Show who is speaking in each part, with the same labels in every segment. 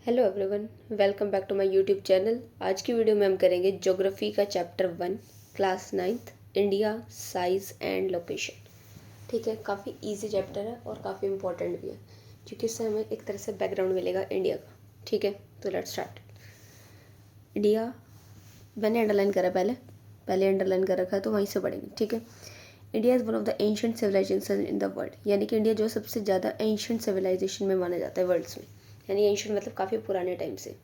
Speaker 1: Hello everyone, welcome back to my YouTube channel. आज की video में हम करेंगे ज्योग्राफी का chapter 1 class 9th India size and location. ठीक है, काफ़ी इजी चैप्टर है और काफ़ी इंपॉर्टेंट भी है क्योंकि इससे हमें एक तरह से बैकग्राउंड मिलेगा इंडिया का। ठीक है, तो लेट्स स्टार्ट। इंडिया मैंने अंडरलाइन करा, पहले अंडरलाइन कर रखा है तो वहीं से पढ़ेंगे। ठीक है, India is one of the ancient civilization in the world, यानी कि इंडिया जो सबसे ज़्यादा एंशिएंट सिविलाइजेशन में माना जाता है वर्ल्ड्स में। यानी एंशिएंट मतलब काफ़ी पुराने टाइम से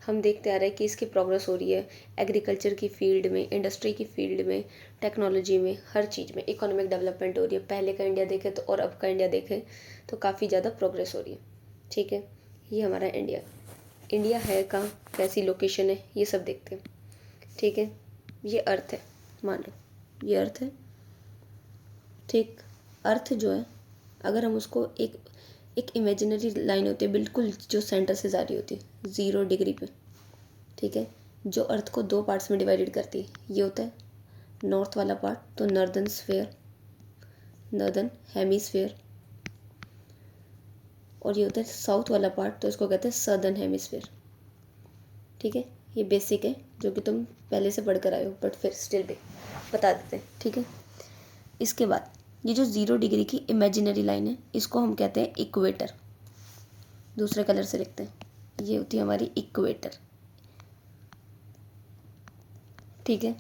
Speaker 1: हम देखते आ रहे हैं कि इसकी प्रोग्रेस हो रही है एग्रीकल्चर की फील्ड में, इंडस्ट्री की फील्ड में, टेक्नोलॉजी में, हर चीज़ में इकोनॉमिक डेवलपमेंट हो रही है। पहले का इंडिया देखें तो और अब का इंडिया देखें तो काफ़ी ज़्यादा प्रोग्रेस हो रही है। ठीक है, ये हमारा इंडिया है कहाँ, कैसी लोकेशन है, ये सब देखते हैं। ठीक है, ये अर्थ है, मान लो ये अर्थ है। ठीक, अर्थ जो है अगर हम उसको एक इमेजिनरी लाइन होती है बिल्कुल जो सेंटर से जा रही होती है 0 डिग्री पे। ठीक है, जो अर्थ को दो पार्ट्स में डिवाइडेड करती है, ये होता है नॉर्थ वाला पार्ट तो नॉर्दर्न स्फीयर, नॉर्दर्न हेमीस्फीयर, और ये होता है साउथ वाला पार्ट तो इसको कहते हैं सदर्न हेमीस्फीयर। ठीक है, ये बेसिक है जो कि तुम पहले से पढ़ कर आए हो, बट फिर स्टिल भी बता देते हैं। ठीक है, इसके बाद ये जो 0 डिग्री की इमेजिनरी लाइन है इसको हम कहते हैं इक्वेटर। दूसरे कलर से लिखते हैं, ये होती है हमारी इक्वेटर। ठीक है,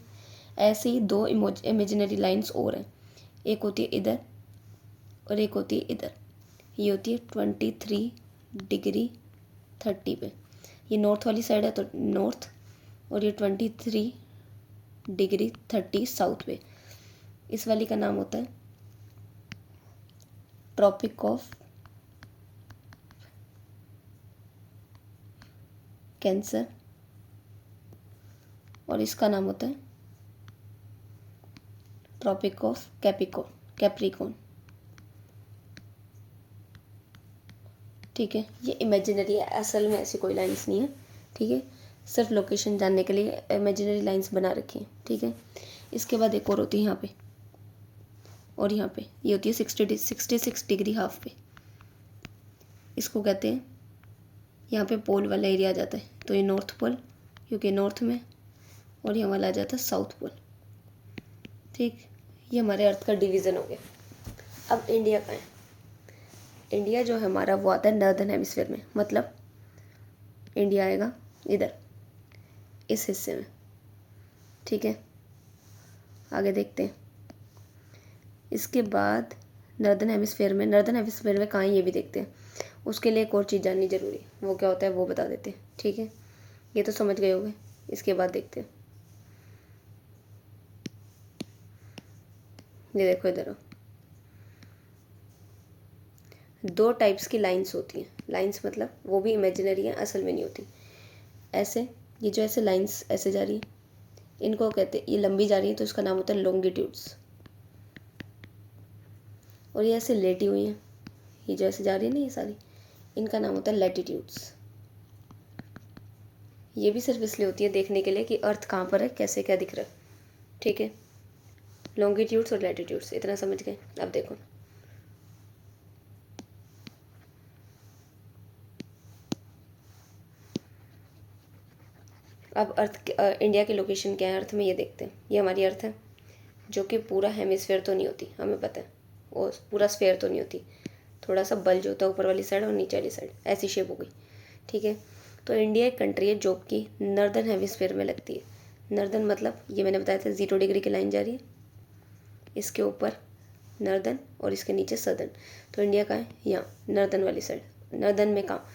Speaker 1: ऐसे ही दो इमेजिनरी लाइंस और हैं, एक होती है इधर और एक होती है इधर। ये होती है 23 डिग्री 30 पे, ये नॉर्थ वाली साइड है तो नॉर्थ, और ये 23 डिग्री 30 साउथ पे। इस वाली का नाम होता है ट्रॉपिक ऑफ कैंसर और इसका नाम होता है ट्रॉपिक ऑफ कैप्रिकॉर्न। ठीक है, ये इमेजिनरी है, असल में ऐसी कोई लाइंस नहीं है। ठीक है, सिर्फ लोकेशन जानने के लिए इमेजिनरी लाइंस बना रखी हैं। ठीक है, इसके बाद एक और होती है यहाँ पे और यहाँ पे, ये होती है 66 डिग्री हाफ पे। इसको कहते हैं, यहाँ पे पोल वाला एरिया आ जाता है तो ये नॉर्थ पोल क्योंकि नॉर्थ में, और यहाँ वाला आ जाता है साउथ पोल। ठीक, ये हमारे अर्थ का डिवीज़न हो गया। अब इंडिया का है, इंडिया जो है हमारा वो आता है नॉर्दर्न हेमिस्फीयर में, मतलब इंडिया आएगा इधर इस हिस्से में। ठीक है, आगे देखते हैं। इसके बाद नॉर्दर्न हेमिस्फीयर में कहाँ है ये भी देखते हैं। उसके लिए एक और चीज़ जाननी जरूरी है, वो क्या होता है वो बता देते हैं। ठीक है, ये तो समझ गए होंगे। इसके बाद देखते हैं, ये देखो इधर दो टाइप्स की लाइंस होती हैं। लाइंस मतलब वो भी इमेजिनरी हैं, असल में नहीं होती। ऐसे ये जो ऐसे लाइंस ऐसे जा रही है इनको कहते हैं, ये लंबी जा रही है तो इसका नाम होता है लॉन्गिट्यूड्स। और ये ऐसे लेटी हुई हैं, ये जो ऐसे जा रही है ना ये सारी, इनका नाम होता है लैटिट्यूड्स। ये भी सिर्फ इसलिए होती है देखने के लिए कि अर्थ कहाँ पर है, कैसे क्या दिख रहा है। ठीक है, लॉन्गिट्यूड्स और लैटिट्यूड्स इतना समझ गए। अब देखो, अब इंडिया की लोकेशन क्या है अर्थ में ये देखते हैं। ये हमारी अर्थ है जो कि पूरा हेमिस्फेयर तो नहीं होती, हमें पता है वो पूरा स्फेयर तो नहीं होती, थोड़ा सा बल्ज होता है ऊपर वाली साइड और नीचे वाली साइड, ऐसी शेप हो गई। ठीक है, तो इंडिया एक कंट्री है जो कि नॉर्दर्न हेमिस्फेयर में लगती है। नॉर्दर्न मतलब ये मैंने बताया था 0 डिग्री की लाइन जा रही है, इसके ऊपर नॉर्दर्न और इसके नीचे सदर्न। तो इंडिया का है यहाँ नॉर्दर्न वाली साइड। नॉर्दर्न में कहाँ,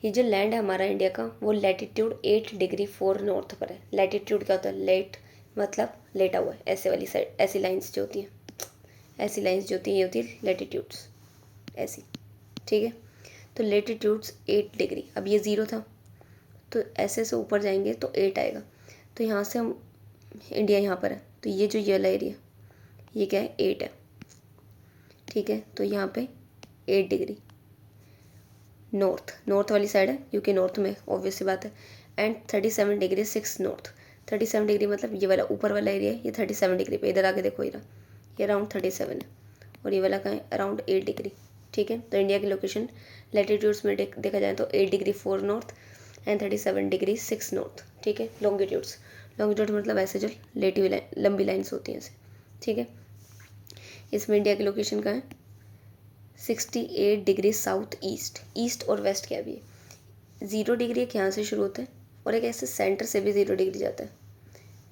Speaker 1: ये जो लैंड है हमारा इंडिया का वो लैटिट्यूड 8 डिग्री 4 नॉर्थ पर है। लैटिट्यूड क्या होता है, लेट मतलब लेटा हुआ है, ऐसे वाली साइड, ऐसी लाइंस जो होती हैं, ऐसी लाइंस जो होती हैं ये होती है लैटिट्यूड्स, ऐसी। ठीक है, तो लैटिट्यूड्स 8 डिग्री, अब ये 0 था तो ऐसे से ऊपर जाएंगे तो 8 आएगा। तो यहाँ से हम, इंडिया यहाँ पर है तो ये जो वाला एरिया ये क्या है 8 है। ठीक है, तो यहाँ पे 8 डिग्री नॉर्थ वाली साइड है क्योंकि नॉर्थ में ऑब्वियस सी बात है। एंड 37 डिग्री 6 नॉर्थ, 37 डिग्री मतलब ये वाला ऊपर वाला एरिया है, ये 37 डिग्री पे, इधर आके देखो ये अराउंड 37 है, और ये वाला कहाँ है अराउंड 8 डिग्री। ठीक है। तो इंडिया की लोकेशन लैटिट्यूड्स में देखा जाए तो 8 degree 4 north and 37 degree 6 north, ठीक है। लॉन्गिट्यूड्स, लॉन्गिट्यूड मतलब ऐसे जो लेटी हुई लंबी लाइन्स होती हैं ऐसे, ठीक है। इसमें इंडिया की लोकेशन कहाँ है, 68 डिग्री साउथ ईस्ट, ईस्ट और वेस्ट क्या भी है। 0 डिग्री एक यहाँ से शुरू होता है और एक ऐसे सेंटर से भी 0 डिग्री जाता है,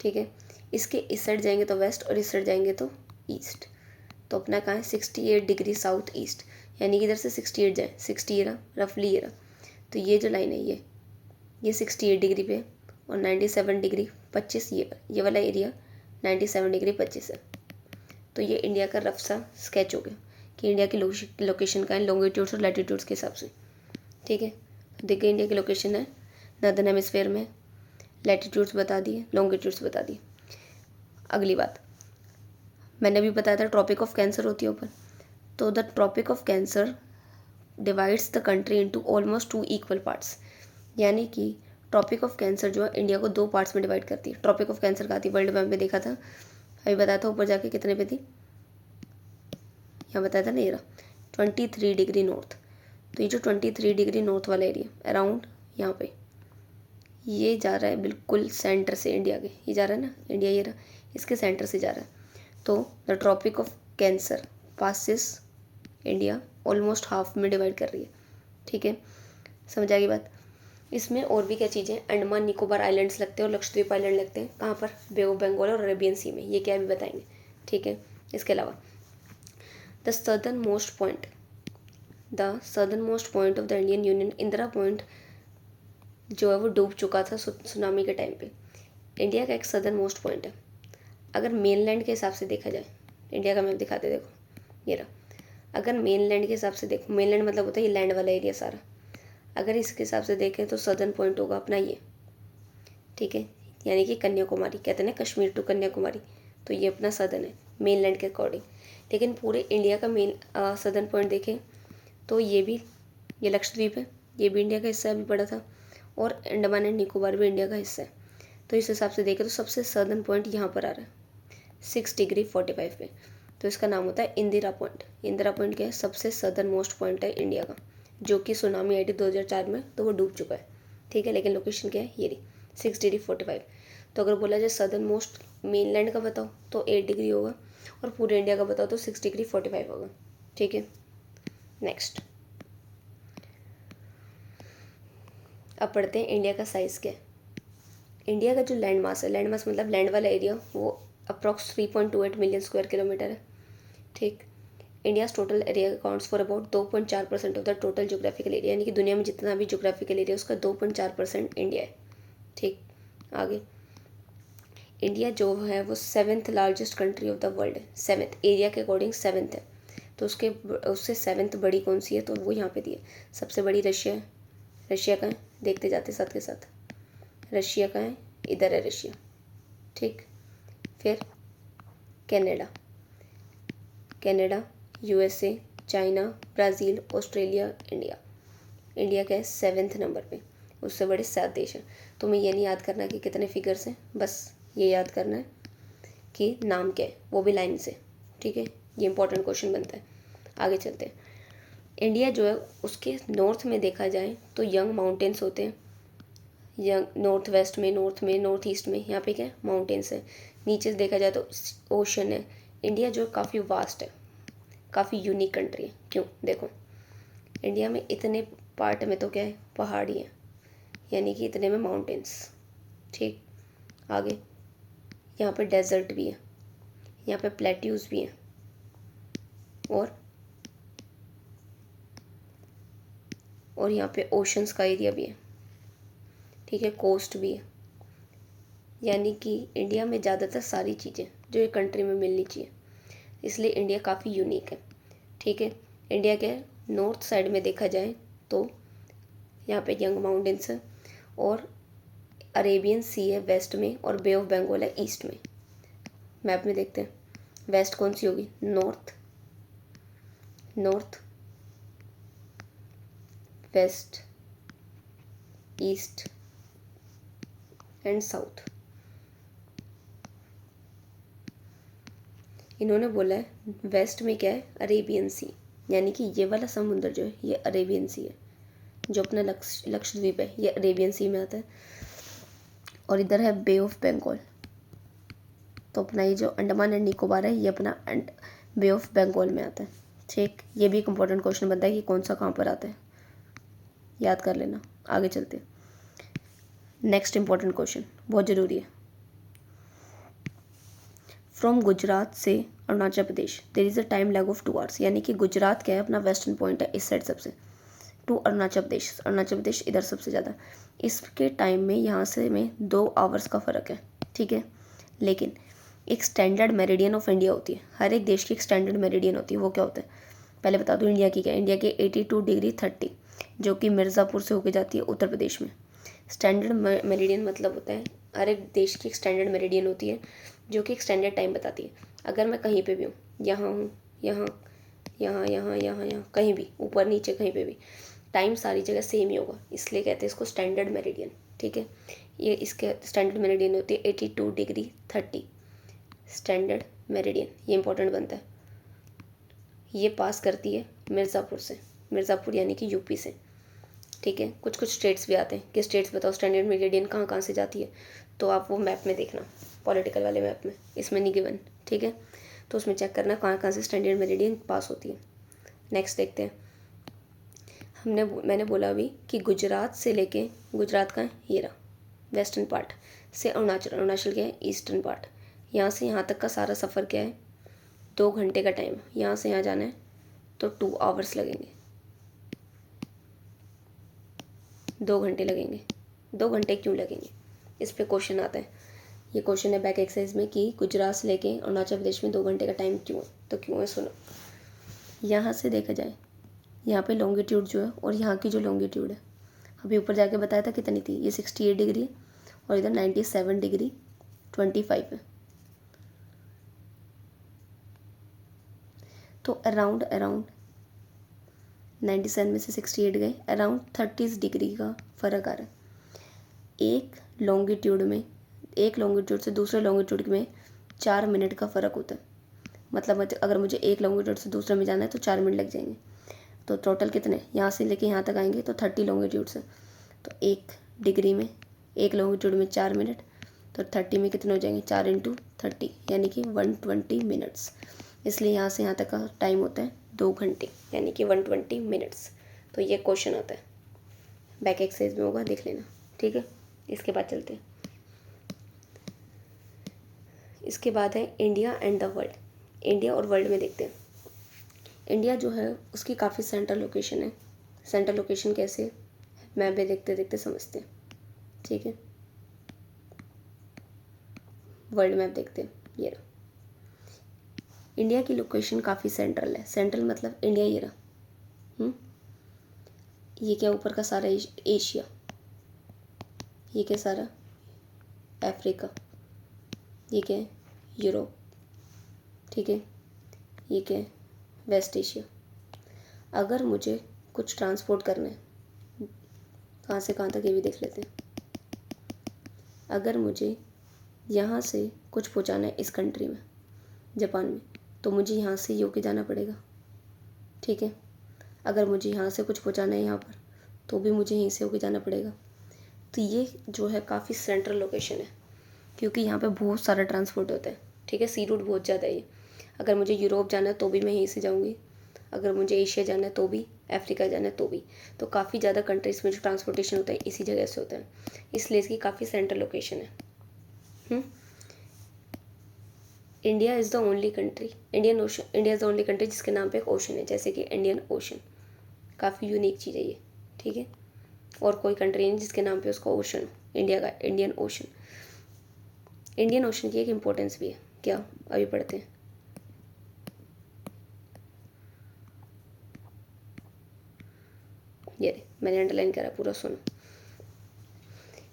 Speaker 1: ठीक है। इसके इस साइड जाएंगे तो वेस्ट और इस साइड जाएंगे तो ईस्ट। तो अपना कहाँ है 68 डिग्री साउथ ईस्ट, यानी कि इधर से 68 जाए, 60 ये रहा रफली ये रहा। तो ये जो लाइन है ये 68 डिग्री पे और 97 डिग्री 25 ये वाला एरिया 97 डिग्री 25 है। तो ये इंडिया का रफ सा स्केच हो गया कि इंडिया की लोकेशन का है लॉन्गिट्यूड्स और लैटिट्यूड्स के हिसाब से, ठीक है। तो देखिए इंडिया की लोकेशन है नॉर्दर्न हेमिस्फेयर में, लैटिट्यूड्स बता दिए, लॉन्गिट्यूड्स बता दिए। अगली बात मैंने भी बताया था ट्रॉपिक ऑफ कैंसर होती है ऊपर, तो the tropic of cancer divides the country into almost 2 equal parts, यानी कि ट्रॉपिक ऑफ कैंसर जो है इंडिया को 2 पार्ट्स में डिवाइड करती है। ट्रॉपिक ऑफ कैंसर कहाँ थी, वर्ल्ड मैप में देखा था, अभी बताया था ऊपर जाके कितने पे थी, यहाँ बताया था ना, ये रहा 23 डिग्री नॉर्थ। तो ये जो 23 डिग्री नॉर्थ वाला एरिया अराउंड यहाँ पे ये जा रहा है बिल्कुल सेंटर से इंडिया के, ये जा रहा है ना इंडिया, ये रहा इसके सेंटर से जा रहा है। तो the tropic of cancer passes India almost half में डिवाइड कर रही है, ठीक है। समझ आ गई बात। इसमें और भी क्या चीज़ें, अंडमान निकोबार आइलैंड्स लगते हैं और लक्षद्वीप आइलैंड लगते हैं, कहाँ पर, बे ऑफ बंगाल और अरेबियन सी में, ये क्या भी बताएंगे, ठीक है। इसके अलावा the southern most point of the Indian union, Indira point जो है वो डूब चुका था सुनामी के टाइम पे। इंडिया का एक सदर्न मोस्ट पॉइंट है। अगर मेनलैंड के हिसाब से देखा जाए, इंडिया का मैप दिखाते देखो ये रहा। अगर मेनलैंड के हिसाब से देखो, मेनलैंड मतलब होता है ये लैंड वाला एरिया सारा, अगर इसके हिसाब से देखें तो सदर्न पॉइंट होगा अपना ये, ठीक है। यानी कि कन्याकुमारी, कहते हैं ना कश्मीर टू कन्याकुमारी, तो ये अपना सदर्न है मेनलैंड के अकॉर्डिंग। लेकिन पूरे इंडिया का मेन सदर्न पॉइंट देखें तो ये लक्षद्वीप है, ये भी इंडिया का हिस्सा भी पड़ा था, और अंडमान एंड निकोबार भी इंडिया का हिस्सा है। तो इस हिसाब से देखें तो सबसे सदर्न पॉइंट यहाँ पर आ रहा है 6 डिग्री 45 पे, तो इसका नाम होता है इंदिरा पॉइंट। इंदिरा पॉइंट क्या है, सबसे सदर्न मोस्ट पॉइंट है इंडिया का, जो कि सुनामी आई थी 2004 में तो वो डूब चुका है, ठीक है। लेकिन लोकेशन क्या है, ये रही 6 डिग्री 45। तो अगर बोला जाए सदर्न मोस्ट मेनलैंड का बताओ तो 8 डिग्री होगा, और पूरे इंडिया का बताओ तो 6 डिग्री 45 होगा, ठीक है। नेक्स्ट अब पढ़ते हैं इंडिया का साइज़ क्या है। इंडिया का जो लैंड मास है, लैंड मास मतलब लैंड वाला एरिया, वो अप्रॉक्स 3.28 मिलियन स्क्वायर किलोमीटर है, ठीक। India's total area accounts for about 2.4% of the total geographical area, यानी कि दुनिया में जितना भी जोग्राफिकल एरिया उसका 2.4% इंडिया है, ठीक। आगे इंडिया जो है वो 7th largest country of the world है, 7th एरिया के अकॉर्डिंग 7th है। तो उससे 7th बड़ी कौन सी है, तो वो यहाँ पे दी है। सबसे बड़ी रशिया है, रशिया का है, देखते जाते साथ के साथ, रशिया का है, इधर है रशिया, ठीक। फिर Canada, USA, China, Brazil, Australia, India का है 7th नंबर पे, उससे बड़े 7 देश हैं। तुम्हें ये नहीं याद करना कि कितने फिगर्स हैं, बस ये याद करना है कि नाम क्या है, वो भी लाइन से, ठीक है। ये इंपॉर्टेंट क्वेश्चन बनता है। आगे चलते हैं। इंडिया जो है उसके नॉर्थ में देखा जाए तो यंग माउंटेन्स होते हैं, यंग नॉर्थ वेस्ट में, नॉर्थ ईस्ट में, यहाँ पे क्या है, माउंटेन्स है। नीचे से देखा जाए तो ओशन है। इंडिया जो काफ़ी वास्ट है, काफ़ी यूनिक कंट्री है। क्यों, देखो इंडिया में इतने पार्ट में तो क्या है, पहाड़ी है, यानी कि इतने में माउंटेन्स, ठीक। आगे यहाँ पे डेजर्ट भी है, यहाँ पे प्लेट्यूज भी हैं, और यहाँ पे ओशंस का एरिया भी है, ठीक है, कोस्ट भी है। यानी कि इंडिया में ज़्यादातर सारी चीज़ें जो एक कंट्री में मिलनी चाहिए, इसलिए इंडिया काफ़ी यूनिक है, ठीक है। इंडिया के नॉर्थ साइड में देखा जाए तो यहाँ पे यंग माउंटेन्स है, और अरेबियन सी है वेस्ट में, और बे ऑफ बंगाल है ईस्ट में। मैप में देखते हैं वेस्ट कौन सी होगी, north west east and south. इन्होंने बोला है वेस्ट में क्या है, अरेबियन सी, यानी कि ये वाला समुद्र जो है ये अरेबियन सी है, जो अपना लक्षद्वीप है ये अरेबियन सी में आता है। और इधर है बे ऑफ बंगाल, तो अपना ये जो अंडमान एंड निकोबार है ये अपना बे ऑफ बंगाल में आता है। ठीक, ये भी एक इम्पोर्टेंट क्वेश्चन बनता है कि कौन सा कहाँ पर आता है, याद कर लेना। आगे चलते हैं, नेक्स्ट इम्पोर्टेंट क्वेश्चन बहुत ज़रूरी है। फ्रॉम गुजरात से Arunachal Pradesh there is a time lag of 2 hours, यानी कि गुजरात क्या है अपना वेस्टर्न पॉइंट है इस साइड सबसे, टू अरुणाचल प्रदेश इधर सबसे ज़्यादा, इसके टाइम में यहाँ से में 2 आवर्स का फ़र्क है। ठीक है, लेकिन एक स्टैंडर्ड मेरिडियन ऑफ इंडिया होती है, हर एक देश की एक स्टैंडर्ड मेरिडियन होती है। वो क्या होता है पहले बता दूँ, इंडिया की क्या है, इंडिया के 82 डिग्री 30, जो कि मिर्ज़ापुर से होकर जाती है उत्तर प्रदेश में। स्टैंडर्ड मेरिडियन मतलब होता है हर एक देश की एक स्टैंडर्ड मेरिडियन होती है जो कि एक स्टैंडर्ड टाइम बताती है। अगर मैं कहीं पे भी हूँ, यहाँ हूँ, यहाँ यहाँ यहाँ यहाँ यहाँ कहीं भी ऊपर नीचे कहीं पे भी टाइम सारी जगह सेम ही होगा, इसलिए कहते हैं इसको स्टैंडर्ड मेरिडियन। ठीक है, ये इसके स्टैंडर्ड मेरिडियन होती है 82 डिग्री 30 स्टैंडर्ड मेरिडियन, ये इंपॉर्टेंट बनता है। ये पास करती है मिर्ज़ापुर से, मिर्ज़ापुर यानी कि यूपी से। ठीक है, कुछ कुछ स्टेट्स भी आते हैं कि स्टेट्स बताओ स्टैंडर्ड मेरिडियन कहाँ कहाँ से जाती है, तो आप वो मैप में देखना, पॉलिटिकल वाले मैप में, इसमें नहीं गिवन। ठीक है, तो उसमें चेक करना कहाँ कहाँ से स्टैंडर्ड मेरिडियन पास होती है। नेक्स्ट देखते हैं, मैंने बोला अभी कि गुजरात से लेके, गुजरात का ये रहा वेस्टर्न पार्ट से अरुणाचल क्या है ईस्टर्न पार्ट, यहाँ से यहाँ तक का सारा सफ़र क्या है 2 घंटे का टाइम, यहाँ से यहाँ जाना है तो 2 आवर्स लगेंगे, 2 घंटे लगेंगे। 2 घंटे क्यों लगेंगे, इस पे क्वेश्चन आता है। ये क्वेश्चन है बैक एक्सरसाइज में कि गुजरात से लेके अरुणाचल प्रदेश में 2 घंटे का टाइम क्यों है, तो क्यों है सुनो। यहाँ से देखा जाए, यहाँ पे लॉन्गिट्यूड जो है और यहाँ की जो लॉन्गिट्यूड है, अभी ऊपर जाके बताया था कितनी थी, ये 68 डिग्री और इधर 97 डिग्री 25 है। तो अराउंड 97 में से 68 गए, अराउंड 30 डिग्री का फ़र्क आ रहा है। एक लॉन्गिट्यूड से दूसरे लॉन्गिट्यूड में 4 मिनट का फ़र्क होता है। मतलब अगर मुझे एक लॉन्गिट्यूड से दूसरे में जाना है तो 4 मिनट लग जाएंगे। तो टोटल कितने, यहाँ से लेके यहाँ तक आएंगे तो 30 लॉन्गिट्यूड से, तो 1 डिग्री में, एक लॉन्गिट्यूड में 4 मिनट, तो 30 में कितने हो जाएंगे, 4 × 30 यानी कि 120 मिनट्स। इसलिए यहाँ से यहाँ तक का टाइम होता है 2 घंटे यानी कि 120 मिनट्स। तो ये क्वेश्चन आता है, बैक एक्सरसाइज में होगा, देख लेना। ठीक है, इसके बाद चलते हैं, इसके बाद है India and the world. India और वर्ल्ड में देखते हैं। इंडिया जो है उसकी काफ़ी सेंट्रल लोकेशन है। सेंट्रल लोकेशन कैसे, मैप में देखते देखते समझते हैं। ठीक है, वर्ल्ड मैप देखते हैं, ये रहा। इंडिया की लोकेशन काफ़ी सेंट्रल है, सेंट्रल मतलब इंडिया ये रहा। ये क्या ऊपर का सारा एशिया, ये क्या सारा अफ्रीका, ये क्या है यूरोप, ठीक है, ये क्या है वेस्ट एशिया। अगर मुझे कुछ ट्रांसपोर्ट करना है, कहाँ से कहाँ तक ये भी देख लेते हैं। अगर मुझे यहाँ से कुछ पहुँचाना है इस कंट्री में, जापान में, तो मुझे यहाँ से यूके जाना पड़ेगा। ठीक है, अगर मुझे यहाँ से कुछ पहुँचाना है यहाँ पर, तो भी मुझे यहीं से होके जाना पड़ेगा। तो ये जो है काफ़ी सेंट्रल लोकेशन है, क्योंकि यहाँ पे बहुत सारा ट्रांसपोर्ट होता है। ठीक है, सी रूट बहुत ज़्यादा है ये। अगर मुझे यूरोप जाना है तो भी मैं यहीं से जाऊँगी, अगर मुझे एशिया जाना है तो भी, अफ्रीका जाना है तो भी। तो काफ़ी ज़्यादा कंट्रीज़ में जो ट्रांसपोर्टेशन होता है इसी जगह से होता है, इसलिए इसकी काफ़ी सेंट्रल लोकेशन है। India is the only country, India is the only country जिसके नाम पे एक ओशन है, जैसे कि इंडियन ओशन। काफ़ी यूनिक चीज़ है ये। ठीक है, और कोई कंट्री नहीं जिसके नाम पे उसका ओशन हो, इंडिया का इंडियन ओशन। इंडियन ओशन की एक इम्पोर्टेंस भी है, क्या अभी पढ़ते हैं। ये मैंने अंडरलाइन करा, पूरा सुनो।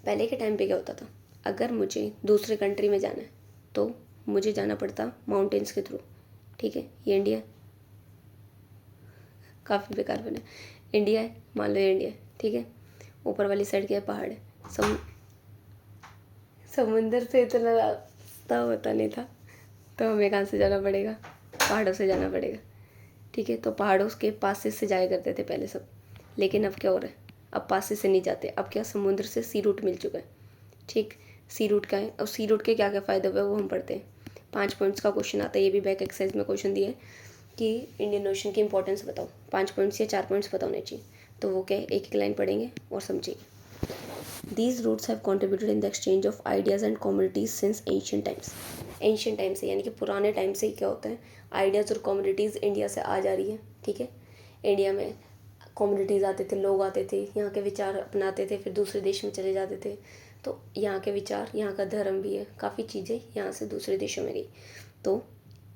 Speaker 1: पहले के टाइम पे क्या होता था, अगर मुझे दूसरे कंट्री में जाना है तो मुझे जाना पड़ता माउंटेन्स के थ्रू। ठीक है, ये इंडिया है, काफ़ी बेकार बना। इंडिया है, मान लो ये इंडिया है। ठीक है, ऊपर वाली साइड क्या है, पहाड़ है। समुंदर से इतना रास्ता होता नहीं था, तो हमें कहाँ से जाना पड़ेगा, पहाड़ों से जाना पड़ेगा। ठीक है। तो पहाड़ों के पासेस से जाया करते थे पहले सब, लेकिन अब क्या हो रहा है, अब पासेस से नहीं जाते, अब क्या समुद्र से सी रूट मिल चुका है। ठीक, सी रूट का है। और सी रूट के क्या क्या फ़ायदे हुए वो हम पढ़ते हैं। 5 पॉइंट्स का क्वेश्चन आता है, ये भी बैक एक्सरसाइज में क्वेश्चन दिया है कि इंडियन ओशन की इंपॉर्टेंस बताओ। 5 पॉइंट्स या 4 पॉइंट्स पता होने चाहिए। तो वो क्या है, एक एक लाइन पढ़ेंगे और समझिए। These routes have contributed in the exchange of ideas and commodities since ancient times. Ancient time से यानी कि पुराने टाइम से ही क्या होता है, आइडियाज़ और कमोडिटीज़ इंडिया से आ जा रही है। ठीक है, इंडिया में कम्युनिटीज़ आते थे, लोग आते थे, यहाँ के विचार अपनाते थे, फिर दूसरे देश में चले जाते थे। तो यहाँ के विचार, यहाँ का धर्म भी है, काफ़ी चीज़ें यहाँ से दूसरे देशों में गई। तो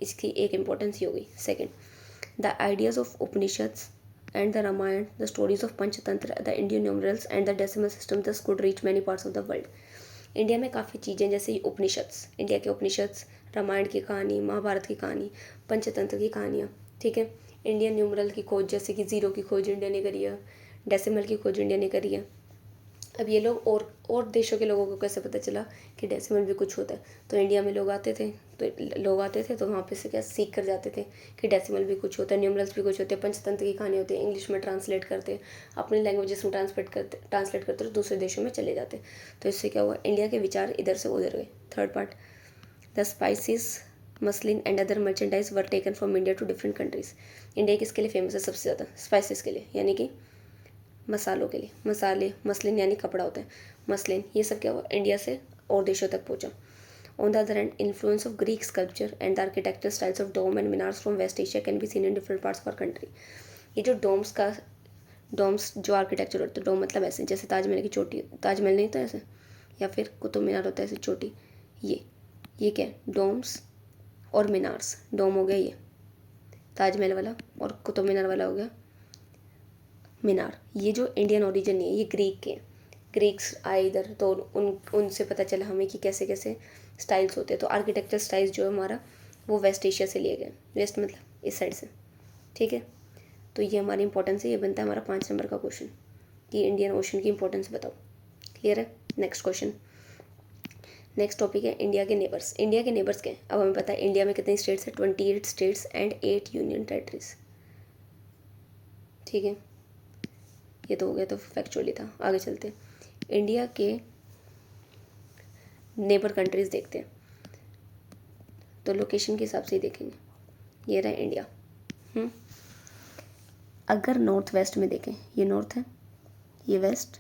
Speaker 1: इसकी एक इम्पोर्टेंस ही हो गई। Second, the ideas of Upanishads and the Ramayana, the stories of Panchatantra, the Indian numerals and the decimal system thus could reach many parts of the world. India में काफ़ी चीज़ें जैसे उपनिषद्स, इंडिया के उपनिषद्स, रामायण की कहानी, महाभारत की कहानी, पंचतंत्र की कहानियाँ। ठीक है, इंडियन न्यूमरल की खोज, जैसे कि ज़ीरो की खोज इंडिया ने करी है, डेसिमल की खोज इंडिया ने करी है। अब ये लोग और देशों के लोगों को कैसे पता चला कि डेसिमल भी कुछ होता है, तो इंडिया में लोग आते थे, तो वहाँ पे से क्या सीख कर जाते थे कि डेसिमल भी कुछ होता है, न्यूमरल्स भी कुछ होते हैं, पंचतंत्र की कहानी होती है, इंग्लिश में ट्रांसलेट करते, अपनी लैंग्वेजेस में ट्रांसलेट करते दूसरे देशों में चले जाते। तो इससे क्या हुआ, इंडिया के विचार इधर से उधर गए। Third part, the spices, muslin and other merchandise were taken from India to different countries. India किसके लिए फेमस है सबसे ज़्यादा, स्पाइसिस के लिए, यानी कि मसालों के लिए। मसाले, मसलिन यानी कपड़ा होता है, मसलिन, ये सब क्या हुआ, इंडिया से और देशों तक पहुंचा। On the other hand, influence of Greek sculpture and the architectural styles of dome and minars from West Asia can be seen in different parts of our country. ये जो डोम्स जो आर्किटेक्चर होता है, डोम मतलब ऐसे जैसे ताजमहल की चोटी, ताजमहल नहीं तो ऐसे, या फिर कुतुब मीनार होता है ऐसे चोटी, ये क्या है, डोम्स और मीनार्स। डोम हो गया ये ताजमहल वाला, और कुतुब मीनार वाला हो गया मीनार। ये जो इंडियन ओरिजिन नहीं है, ये ग्रीक के, ग्रीक्स आए इधर, तो उनसे पता चला हमें कि कैसे कैसे स्टाइल्स होते हैं। तो आर्किटेक्चर स्टाइल्स जो है हमारा, वो वेस्ट एशिया से लिए गए, वेस्ट मतलब इस साइड से। ठीक है, तो ये हमारी इंपॉर्टेंस है, ये बनता है हमारा 5 नंबर का क्वेश्चन कि इंडियन ओशन की इंपॉर्टेंस बताओ। क्लियर है। नेक्स्ट क्वेश्चन, नेक्स्ट टॉपिक है इंडिया के नेबर्स। इंडिया के नेबर्स क्या हैं, अब हमें पता है इंडिया में कितने स्टेट्स हैं, 28 स्टेट्स एंड 8 यूनियन टेरिटरीज। ठीक है, ये तो हो गया, तो फैक्चुअली था। आगे चलते हैं, इंडिया के नेबर कंट्रीज़ देखते हैं, तो लोकेशन के हिसाब से ही देखेंगे। ये रहा इंडिया। अगर नॉर्थ वेस्ट में देखें, ये नॉर्थ है, ये वेस्ट,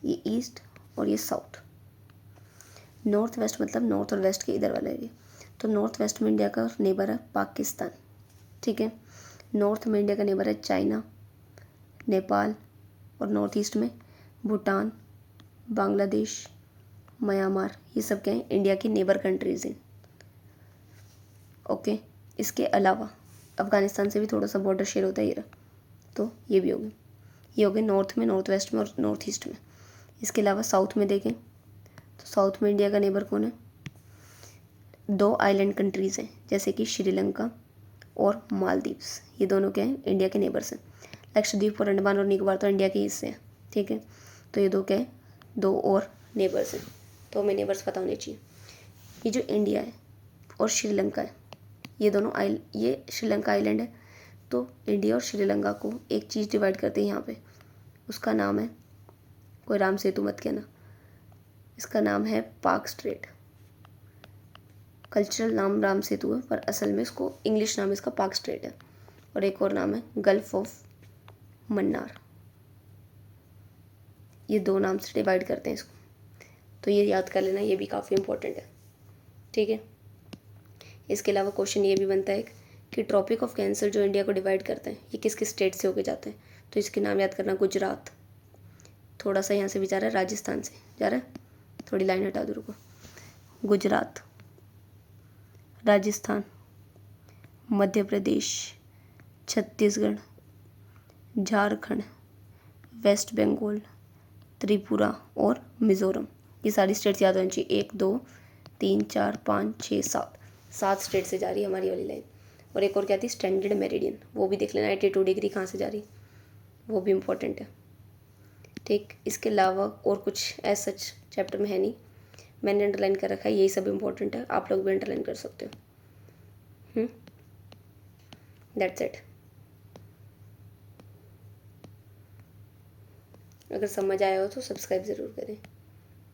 Speaker 1: ये ईस्ट और ये साउथ। नॉर्थ वेस्ट मतलब नॉर्थ और वेस्ट के इधर वाला एरिया। तो नॉर्थ वेस्ट में इंडिया का नेबर है पाकिस्तान। ठीक है, नॉर्थ में इंडिया का नेबर है चाइना, नेपाल, और नॉर्थ ईस्ट में भूटान, बांग्लादेश, म्यांमार। ये सब क्या हैं, इंडिया की नेबर कंट्रीज़ हैं। ओके, इसके अलावा अफ़गानिस्तान से भी थोड़ा सा बॉर्डर शेयर होता है, ये रहा, तो ये भी हो गए। ये हो गए नॉर्थ में, नॉर्थ वेस्ट में और नॉर्थ ईस्ट में। इसके अलावा साउथ में देखें, तो साउथ में इंडिया का नेबर कौन है, 2 आइलैंड कंट्रीज़ हैं, जैसे कि श्रीलंका और मालदीव्स। ये दोनों क्या हैं, इंडिया के नेबर्स हैं। लक्षद्वीप और अंडमान और निकोबार तो इंडिया के हिस्से हैं। ठीक है, तो ये 2 क्या है, 2 और नेबर्स हैं, तो हमें नेबर्स पता होने चाहिए। ये जो इंडिया है और श्रीलंका है, ये दोनों ये श्रीलंका आइलैंड है, तो इंडिया और श्रीलंका को एक चीज़ डिवाइड करते हैं यहाँ पे, उसका नाम है, कोई राम सेतु मत कहना, इसका नाम है पाक स्ट्रेट। कल्चरल नाम राम सेतु है, पर असल में इसको इंग्लिश नाम इसका पाक स्ट्रेट है, और एक और नाम है गल्फ ऑफ मन्नार। ये 2 नाम से डिवाइड करते हैं इसको, तो ये याद कर लेना, ये भी काफ़ी इंपॉर्टेंट है। ठीक है, इसके अलावा क्वेश्चन ये भी बनता है कि ट्रॉपिक ऑफ कैंसर जो इंडिया को डिवाइड करते हैं, ये किस किस स्टेट से होके जाते हैं, तो इसके नाम याद करना, गुजरात, थोड़ा सा यहाँ से भी जा रहा है, राजस्थान से जा रहा है, थोड़ी लाइन हटा दो, रुको, गुजरात, राजस्थान, मध्य प्रदेश, छत्तीसगढ़, झारखंड, वेस्ट बंगाल, त्रिपुरा और मिज़ोरम। ये सारी स्टेट्स याद होनी चाहिए। 1 2 3 4 5 6 7 स्टेट से जा रही है हमारी वाली लाइन। और एक और क्या थी, स्टैंडर्ड मेरिडियन, वो भी देख लेना, 82 डिग्री कहाँ से जा रही, वो भी इम्पोर्टेंट है। ठीक, इसके अलावा और कुछ एज सच चैप्टर में है नहीं, मैंने अंडरलाइन कर रखा है, यही सब इम्पोर्टेंट है, आप लोग भी अंडरलाइन कर सकते हो। That's it. अगर समझ आया हो तो सब्सक्राइब ज़रूर करें।